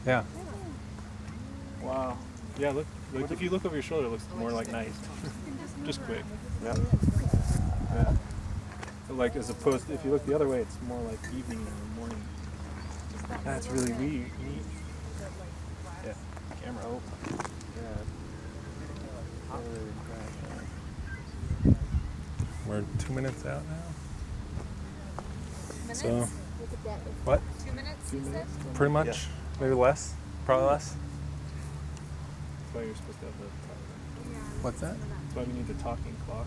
Yeah. Wow. Yeah, look, if you look over your shoulder, it looks more like night. Just quick. Yeah. Yeah. Like as opposed to, if you look the other way, it's more like evening or morning. That's really neat. Yeah. Camera open. Yeah. We're 2 minutes out now. Minutes? So, what? 2 minutes, 2 you said? minutes? Pretty much. Yeah. Maybe less. Probably less. That's why you're supposed to have the. What's that? That's why we need the talking clock.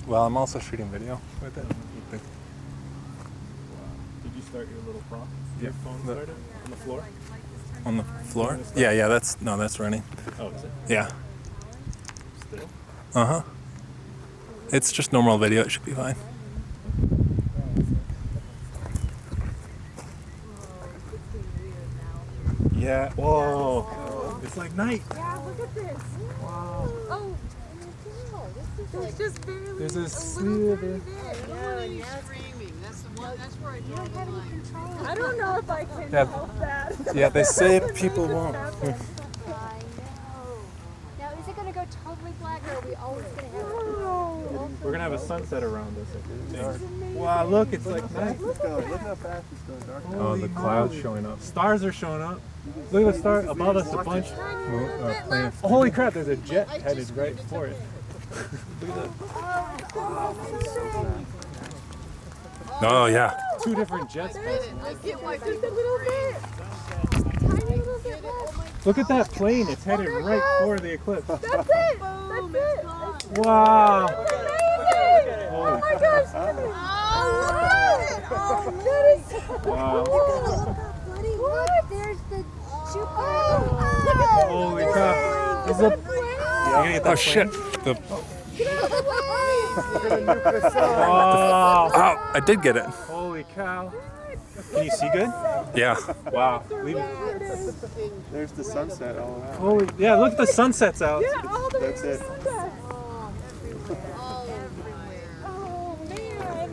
Well, I'm also shooting video with it. Wow. Did you start your little prompt? Your phone The- started on the floor? On the floor? Yeah, that's running. Oh, is it? Yeah. Still? Uh-huh. It's just normal video, it should be fine. Yeah. Whoa. It's like night. Yeah, look at this. Wow. Oh, there's just barely There's a a little sliver. tiny bit. Yeah, streaming. That's the one. That's where I draw the line. I don't know if I can Yeah. help that. Yeah, they say people won't. I know. Now, is it going to go totally black, or are we always going to have We're gonna have a sunset around us, I think. Wow, look, it's like night. Look how fast it's going dark. Oh, the clouds showing up. Stars are showing up. Look at the star above us, a bunch. Plane. Holy crap, there's a jet headed right for it. Look at that. Oh, yeah. 2 different jets passing. I get why Just a people little bit. Tiny little bit left. Look at that plane, it's headed right for the eclipse. That's it. That's it. Wow. Amazing. Oh my gosh. Oh, that is so Wow. buddy, look, there's the Jupiter. Holy crap. There's a. You're gonna get that shit. Wow. Oh, I did get it. Holy cow. Can you see good? Yeah. Wow. Leave it. There's the sunset all around. Holy. Yeah, look at the sunsets out. That's it. Oh man.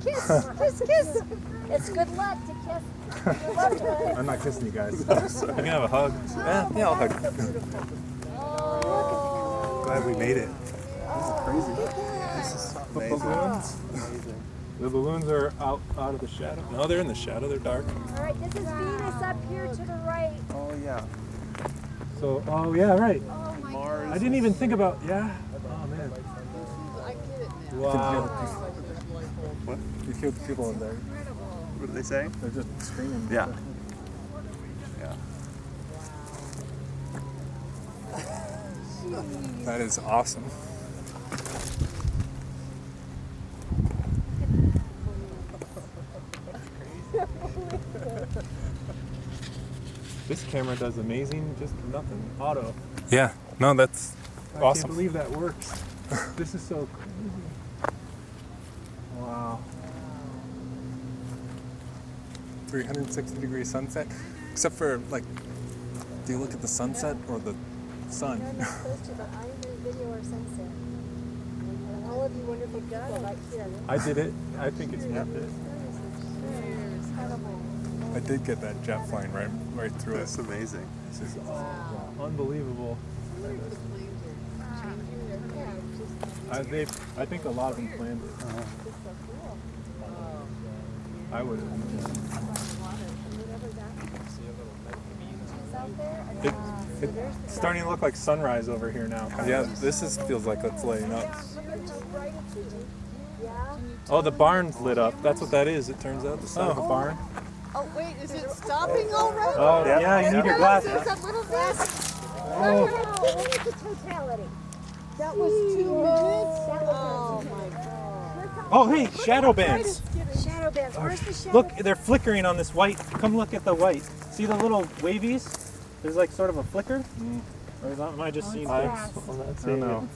Kiss, kiss, kiss. It's good luck to kiss. Good luck to I'm not kissing you guys. You can have a hug. Yeah, I'll hug. Oh, Glad we made it. Crazy. This is The amazing. balloons. Amazing. The balloons are out of the shadow. No, they're in the shadow. They're dark. all right, this is Venus up here to the right. Oh yeah. So, oh yeah, right. Mars. I didn't even think about, yeah. Oh man. I get it now. Wow. What? You killed the people in there. What are they saying? They're just screaming. Yeah. Yeah. That is awesome. This camera does amazing, just nothing. Auto. Yeah. No, that's I awesome. can't believe that works. This is so crazy. Wow. 360-degree sunset. Except for, like, do you look at the sunset or the sun? I'm not supposed to, but I'm doing video or sunset. And all of you wonderful people right here. I did it. I think it's worth it. I did get that jet flying right through it. That's amazing. This is unbelievable. I think a lot of them planned it. I would have. It's starting to look like sunrise over here now. Kind Yeah, of. this feels like it's lighting up. Oh, the barn's lit up. That's what that is. It turns out the side of a barn. Oh wait, is it stopping already? Oh yeah, you need your glasses. There's that little bit. Only the totality. That was 2 minutes. Oh my god. Oh hey, shadow bands. Shadow bands. Where's the shadow? Look, they're flickering on this white. Come look at the white. See the little wavies? There's like sort of a flicker. Or am I just seeing things? grass. I don't know.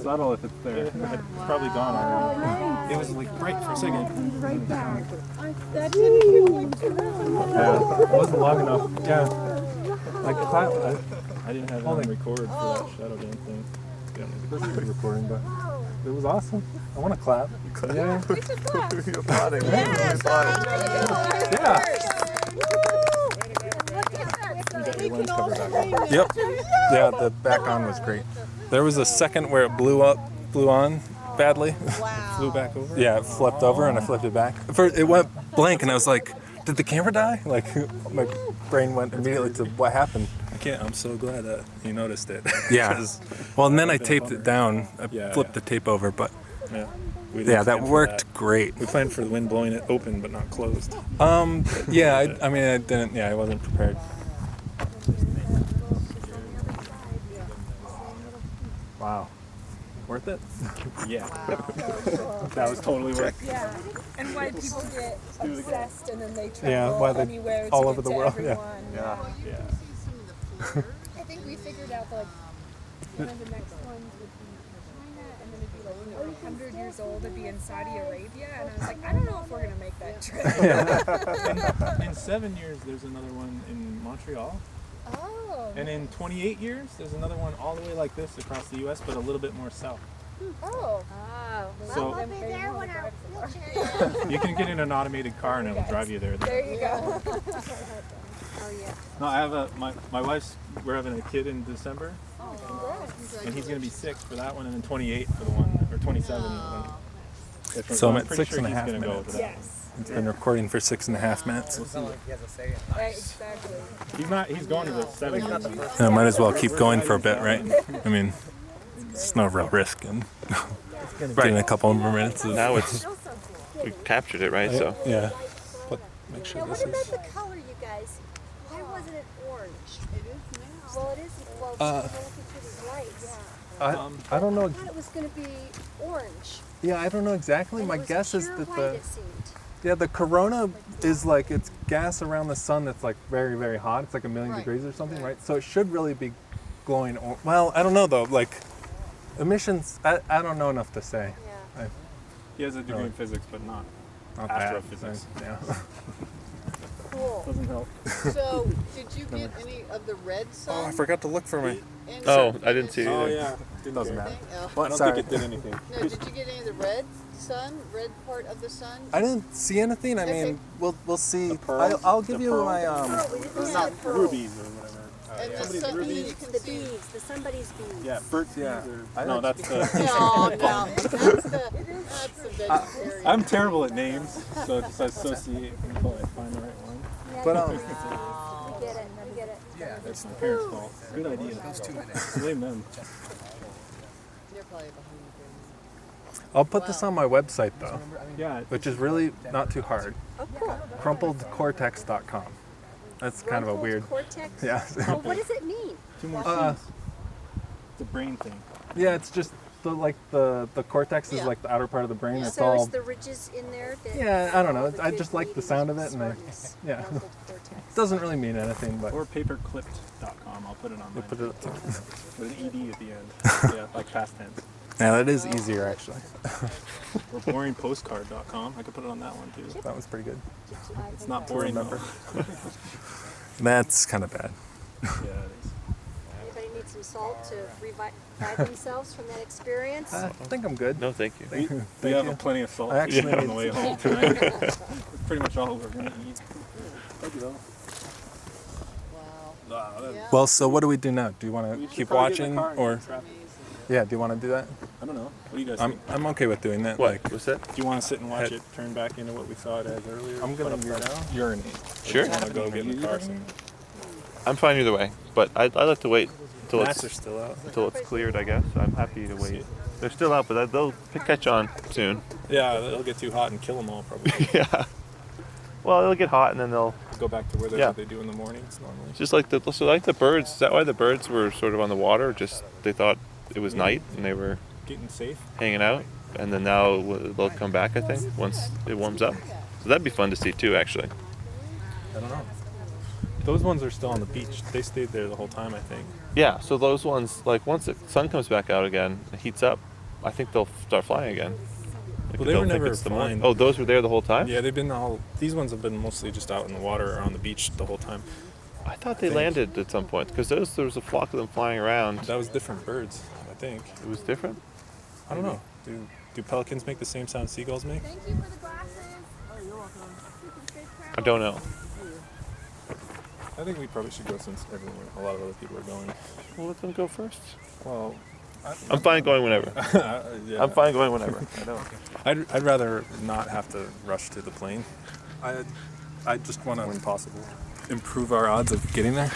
Subtle if it's there. It's probably gone already. It was like bright for a second. Right back. That didn't feel like 2 minutes. Yeah, it wasn't long enough. Yeah. Like I didn't have it on record for that shadow band thing. Yeah, this is recording, but It was awesome. I want to clap. Yeah. You're applauding. You're applauding. Yeah. We can all scream now. Yep. Yeah, the back on was great. There was a second where it blew on badly. Flew back over. Yeah, it flipped over and I flipped it back. First, it went blank and I was like, did the camera die? Like, my brain went immediately to what happened. I'm so glad that you noticed it. Yeah. 'Cause Well, and then I taped it down. I Yeah, flipped yeah. the tape over, but yeah, we didn't yeah, that plan for worked great. We planned for the wind blowing it open but not closed. Yeah, I mean, I didn't, yeah, I wasn't prepared. Wow. Worth it? Yeah. That was totally worth it. Yeah. And why people get obsessed and then they travel Yeah, why they anywhere to all get over the to world, yeah. everyone. Yeah. Yeah. I think we figured out that, like, one of the next ones would be China, and then it'd be like, 100 years old, it'd be in Saudi Arabia, and I was like, I don't know if we're gonna make that trip. In 7 years, there's another one in Montreal. Oh. And in 28 years, there's another one all the way like this across the U.S., but a little bit more south. Oh. So I'll be there when our wheelchair. you can get in an automated car and it'll drive you there. There you go. Oh yeah. No, I have my wife's, we're having a kid in December, Congrats. and he's going to be 6 for that one, and then 28 for the one, or 27. So I'm at pretty 6.5 he's gonna go minutes. for that. Yes. It's been recording for 6.5 minutes. Right, exactly. He's going to the 7 years. I might as well keep going for a bit, right? I mean, it's no real risk in getting a couple more minutes. Of, Now it's we captured it, right? So yeah. But make sure Now, this what about is. the color, you guys? Why wasn't it orange? It is now. Well, it is. Well, we're looking through these lights. I don't know. I thought it was going to be orange. Yeah, I don't know exactly. And My it was guess is pure that white, it seemed. the corona is like it's gas around the sun that's like very, very hot. It's like 1,000,000 degrees or something, right? So it should really be glowing. Well, I don't know though. Like emissions, I don't know enough to say. Yeah. He has a degree in physics, but not Not bad. astrophysics. Yeah. Cool. Doesn't help. So, did you get any of the red sun? Oh, I forgot to look for my. And Oh, some I didn't see it Oh either. yeah, Doesn't matter. Oh. I don't Sorry. think it did anything. No, did you get any of the red sun? Red part of the sun? I didn't see anything. I Okay. mean, we'll see. pearl? I'll give The you pearl? my Oh, we didn't see not the pearl. Rubies or whatever. And the Somebody's sun, rubies. you can The see. beads, the somebody's beads. Yeah, Bert. Yeah. I No, don't- that's the. No, no, that's the vegetarian. I'm terrible at names, so just associate until I find the right one. Yeah, But, we get it. We get it. Yeah, It's my parents' fault. Good idea. Those 2 minutes. Blame them. They're probably behind the I'll put this on my website though, Yeah. which is really not too hard. Oh, cool. Crumpledcortex.com. That's kind of a Rumpled weird. cortex. Yeah. Well, what does it mean? 2 more Uh, C's. It's a brain thing. Yeah, it's just the cortex is Yeah. like the outer part of the brain. It's So all. is the ridges in there? That Yeah, I don't know. the I good just like the beads sound of it, and smartness, yeah. rumpled cortex. It doesn't really mean anything, but Or paperclipped.com. I'll put it on you mine. put it up. With an ED at the end. Yeah, like past tense. Yeah, that is easier actually. Or boringpostcard.com. I could put it on that one too. That was pretty good. It's not boring remember. though. That's kind of bad. Yeah, it is. Anybody need some salt to revive themselves from that experience? I think I'm good. No, thank you. We Thank have you. plenty of salt I actually on the way home tonight. That's pretty much all we're gonna eat. Thank you though. Wow. Wow, Well, so what do we do now? Do you want to keep watching, or Amazing. yeah? Do you want to do that? I don't know. What do you guys I'm think? I'm okay with doing that. What? Like, What's that? Do you want to sit and watch Head- it turn back into what we saw it as earlier? I'm gonna urinate. Sure. I want to go get in the car. I'm fine either way, but I'd like to wait until Mats are it's still out. cleared. I guess I'm happy to wait. They're still out, but they'll catch on soon. Yeah, they'll get too hot and kill them all probably. Yeah. Well, it'll get hot and then they'll Go back to where Yeah. what they do in the mornings normally. just like the birds. Is that why the birds were sort of on the water? Just they thought it was night and they were Getting safe. hanging out, and then now they'll come back. I think once it warms up. So that'd be fun to see too, actually. I don't know. Those ones are still on the beach. They stayed there the whole time, I think. Yeah. So those ones, like once the sun comes back out again, it heats up. I think they'll start flying again. Like, Well, they they'll were think never it's the morning. flying. Oh, those were there the whole time? Yeah, they've been all. These ones have been mostly just out in the water or on the beach the whole time. I thought they think. landed at some point because there was a flock of them flying around. That was different birds, I think. It was different. I don't know. Do pelicans make the same sound seagulls make? Thank you for the glasses. I don't know. I think we probably should go since a lot of other people are going. Well, let them go first. Well, I'm fine going whenever. yeah. I'm fine going whenever. I know. I'd rather not have to rush to the plane I just want when to possible. improve our odds of getting there.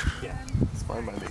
It's fine by me.